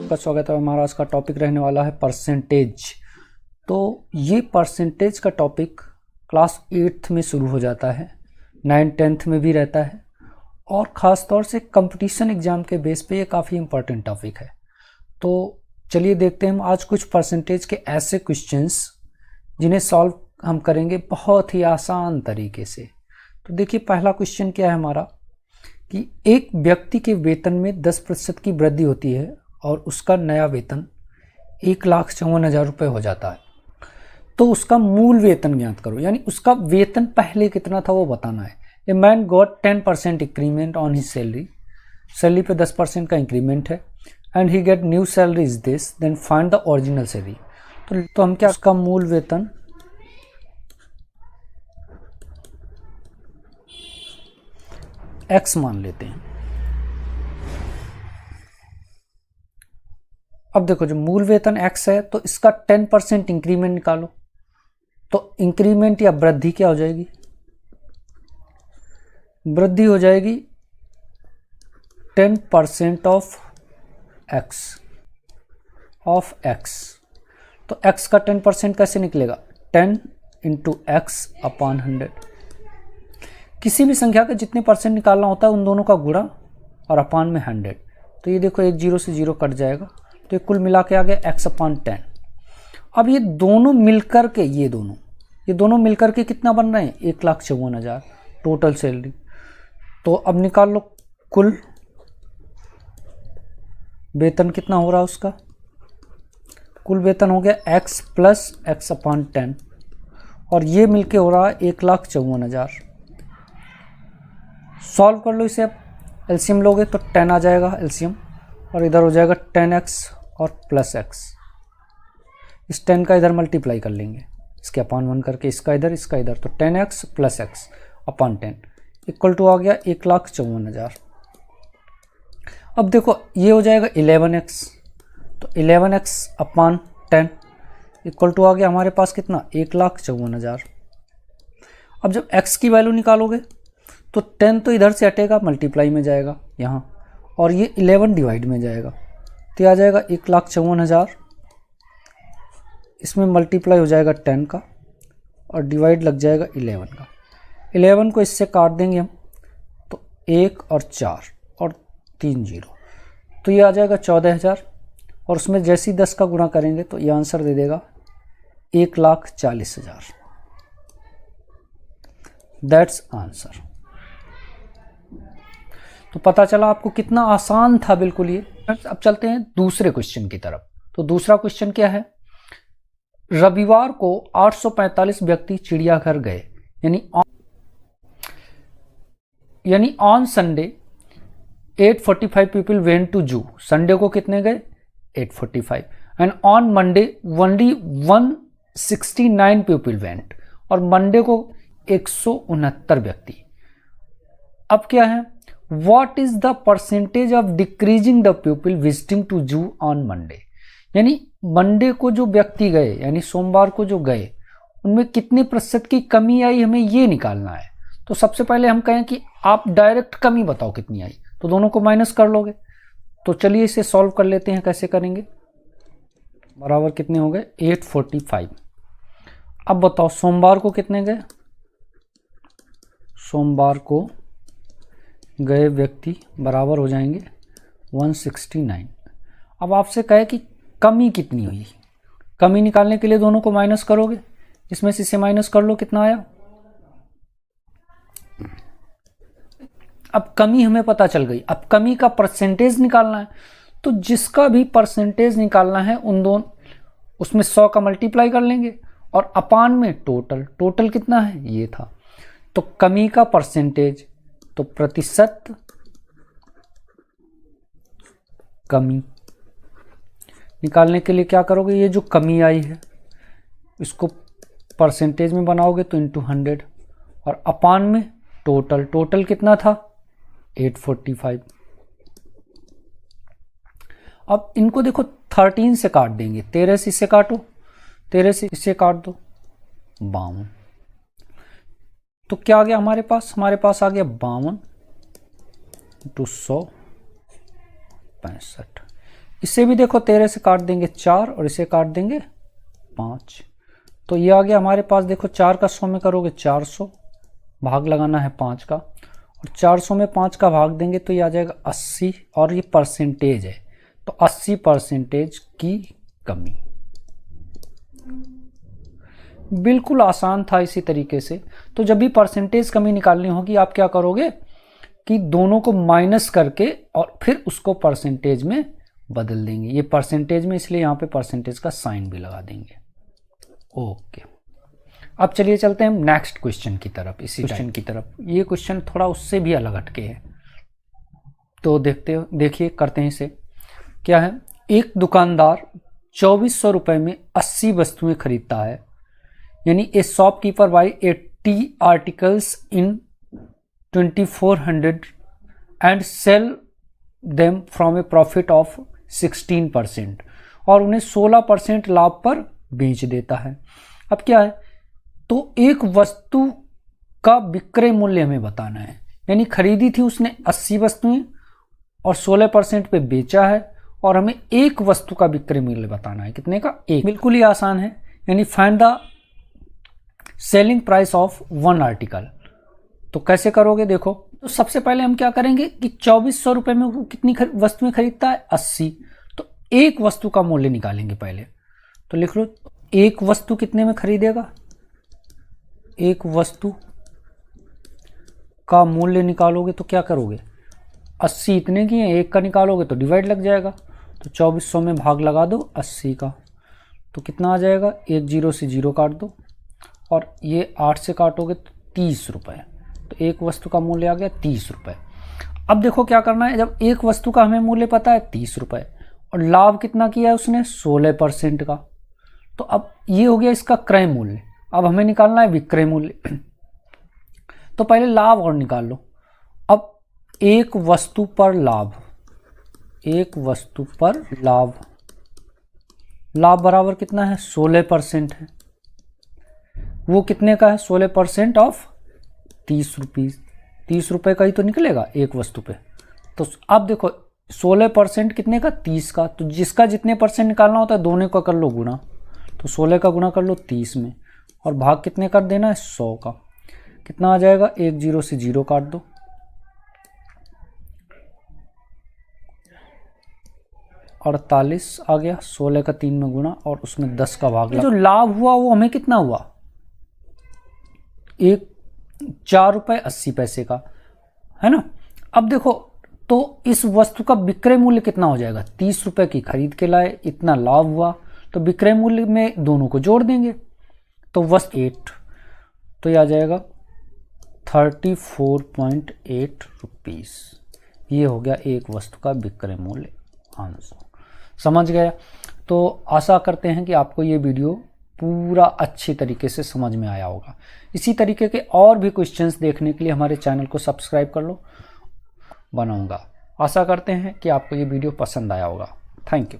आपका स्वागत है। हमारा आज का टॉपिक रहने वाला है परसेंटेज। तो ये परसेंटेज का टॉपिक क्लास 8th में शुरू हो जाता है, 9th-10th में भी रहता है और ख़ास तौर से कंपटीशन एग्ज़ाम के बेस पे ये काफ़ी इम्पोर्टेंट टॉपिक है। तो चलिए देखते हैं हम आज कुछ परसेंटेज के ऐसे क्वेश्चंस जिन्हें सॉल्व हम करेंगे बहुत ही आसान तरीके से। तो देखिए पहला क्वेश्चन क्या है हमारा कि एक व्यक्ति के वेतन में 10% की वृद्धि होती है और उसका नया वेतन 1,54,000 रुपये हो जाता है। तो उसका मूल वेतन ज्ञात करो, यानी उसका वेतन पहले कितना था वो बताना है। A man got 10% increment on his salary, salary पे 10% का इंक्रीमेंट है and he get new salary is this, then find the original salary. तो हम क्या, उसका मूल वेतन x मान लेते हैं। अब देखो जो मूल वेतन x है तो इसका 10% इंक्रीमेंट निकालो। तो इंक्रीमेंट या वृद्धि क्या हो जाएगी, वृद्धि हो जाएगी 10% ऑफ x। तो x का 10% कैसे निकलेगा, 10 इंटू एक्स अपॉन 100। किसी भी संख्या का जितने परसेंट निकालना होता है उन दोनों का गुणा और अपान में 100। तो ये देखो एक जीरो से जीरो कट जाएगा, तो ये कुल मिला के आ गया x अपॉन 10। अब ये दोनों मिलकर के ये दोनों मिलकर के कितना बन रहे हैं, 1,54,000 टोटल सैलरी। तो अब निकाल लो कुल वेतन कितना हो रहा है उसका, कुल वेतन हो गया x प्लस x अपॉन 10 और ये मिलके हो रहा है 1,54,000। सॉल्व कर लो इसे। अब एलसीएम लोगे तो 10 आ जाएगा एलसीएम और इधर हो जाएगा 10x और प्लस x। इस 10 का इधर मल्टीप्लाई कर लेंगे, इसके अपॉन 1 करके, इसका इधर तो 10x plus x upon 10 equal to आ गया 1,54,000। अब देखो ये हो जाएगा 11x, तो 11x अपॉन 10 इक्वल टू आ गया हमारे पास कितना, 1,54,000। अब जब x की वैल्यू निकालोगे तो 10 तो इधर से हटेगा, मल्टीप्लाई में जाएगा यहाँ, और ये 11 डिवाइड में जाएगा, तो आ जाएगा 1,54,000। इसमें मल्टीप्लाई हो जाएगा 10 का और डिवाइड लग जाएगा 11 का। 11 को इससे काट देंगे हम, तो 1 और 4 और 3 जीरो, तो ये आ जाएगा 14,000 और उसमें जैसे ही 10 का गुणा करेंगे तो ये आंसर दे देगा 1,40,000। That's answer. तो पता चला आपको कितना आसान था बिल्कुल ये। अब चलते हैं दूसरे क्वेश्चन की तरफ। तो दूसरा क्वेश्चन क्या है, रविवार को 845 व्यक्ति चिड़ियाघर गए, यानी on Sunday 845 people went to zoo. Sunday को कितने गए, 845, and on Monday only 169 people went, और मंडे को 169 व्यक्ति। अब क्या है, What is the percentage of decreasing the people visiting to zoo on Monday? यानी मंडे को जो व्यक्ति गए, यानी सोमवार को जो गए, उनमें कितने प्रतिशत की कमी आई, हमें ये निकालना है। तो सबसे पहले हम कहें कि आप डायरेक्ट कमी बताओ कितनी आई, तो दोनों को माइनस कर लोगे। तो चलिए इसे सॉल्व कर लेते हैं, कैसे करेंगे। बराबर कितने हो गए, 845। अब बताओ सोमवार को कितने गए, सोमवार को गए व्यक्ति बराबर हो जाएंगे 169। अब आपसे कहे कि कमी कितनी हुई, कमी निकालने के लिए दोनों को माइनस करोगे, इसमें से इसे माइनस कर लो, कितना आया। अब कमी हमें पता चल गई, अब कमी का परसेंटेज निकालना है। तो जिसका भी परसेंटेज निकालना है उन दोनों, उसमें 100 का मल्टीप्लाई कर लेंगे और अपान में टोटल कितना है, ये था। तो कमी का परसेंटेज, तो प्रतिशत कमी निकालने के लिए क्या करोगे, ये जो कमी आई है इसको परसेंटेज में बनाओगे तो इंटू 100 और अपान में टोटल कितना था, 845। अब इनको देखो 13 से काट देंगे, 13 से इसे काटो, 13 से इसे काट दो, 52। तो क्या आ गया हमारे पास आ गया 52 × 100 65। इसे भी देखो 13 से काट देंगे 4 और इसे काट देंगे 5, तो ये आ गया हमारे पास। देखो 4 का 100 में करोगे 400, भाग लगाना है 5 का, और 400 में 5 का भाग देंगे तो ये आ जाएगा 80, और ये परसेंटेज है तो 80% की कमी। बिल्कुल आसान था इसी तरीके से। तो जब भी परसेंटेज कमी निकालनी होगी आप क्या करोगे कि दोनों को माइनस करके और फिर उसको परसेंटेज में बदल देंगे। ये परसेंटेज में इसलिए यहाँ पे परसेंटेज का साइन भी लगा देंगे। ओके, अब चलिए चलते हैं नेक्स्ट क्वेश्चन की तरफ, इसी क्वेश्चन की तरफ। ये क्वेश्चन थोड़ा उससे भी अलग हटके है, तो देखिए करते हैं इसे। क्या है, एक दुकानदार 2400 रुपये में 80 वस्तुएं खरीदता है, यानी ए shopkeeper by 80 articles in 2400 and sell them from A profit of 16%, और उन्हें 16% लाभ पर बेच देता है। अब क्या है, तो एक वस्तु का विक्रय मूल्य हमें बताना है, यानी खरीदी थी उसने 80 वस्तुएं और 16% पे बेचा है, और हमें एक वस्तु का विक्रय मूल्य बताना है। कितने का? एक। बिल्कुल ही आसान है, यानी find the selling price of one article. तो कैसे करोगे देखो, तो सबसे पहले हम क्या करेंगे कि 2400 रुपये में वो कितनी वस्तुएं खरीदता है? 80। तो एक वस्तु का मूल्य निकालेंगे पहले, तो लिख लो एक वस्तु कितने में खरीदेगा। एक वस्तु का मूल्य निकालोगे तो क्या करोगे, 80 इतने की है, एक का निकालोगे तो डिवाइड लग जाएगा, तो 2400 में भाग लगा दो 80 का, तो कितना आ जाएगा, एक जीरो से जीरो काट दो, और ये 8 से काटोगे तो 30 रुपये, तो एक वस्तु का मूल्य आ गया 30 रुपये। अब देखो क्या करना है, जब एक वस्तु का हमें मूल्य पता है 30 रुपये और लाभ कितना किया है उसने 16% का, तो अब ये हो गया इसका क्रय मूल्य। अब हमें निकालना है विक्रय मूल्य, तो पहले लाभ और निकाल लो। अब एक वस्तु पर लाभ, एक वस्तु पर लाभ, लाभ बराबर कितना है 16% है। वो कितने का है, 16% ऑफ 30 रुपीज़, 30 रुपये का ही तो निकलेगा एक वस्तु पे। तो अब देखो 16% कितने का, 30 का, तो जिसका जितने परसेंट निकालना होता है दोनों का कर लो गुना, तो 16 का गुना कर लो 30 में, और भाग कितने कर देना है 100 का, कितना आ जाएगा, एक जीरो से जीरो काट दो, और 48 आ गया, 16 का 3 में गुना और उसमें 10 का भाग लगा। जो लाभ हुआ वो हमें कितना हुआ, एक 4 रुपये 80 पैसे का, है ना। अब देखो तो इस वस्तु का विक्रय मूल्य कितना हो जाएगा, 30 रुपये की खरीद के लाए, इतना लाभ हुआ, तो विक्रय मूल्य में दोनों को जोड़ देंगे, तो वस्तु 8, तो यह आ जाएगा 34.8 रुपीज़। ये हो गया एक वस्तु का विक्रय मूल्य आंसर। समझ गया? तो आशा करते हैं कि आपको ये वीडियो पूरा अच्छी तरीके से समझ में आया होगा। इसी तरीके के और भी क्वेश्चंस देखने के लिए हमारे चैनल को सब्सक्राइब कर लो, बनाऊंगा। आशा करते हैं कि आपको ये वीडियो पसंद आया होगा। Thank you.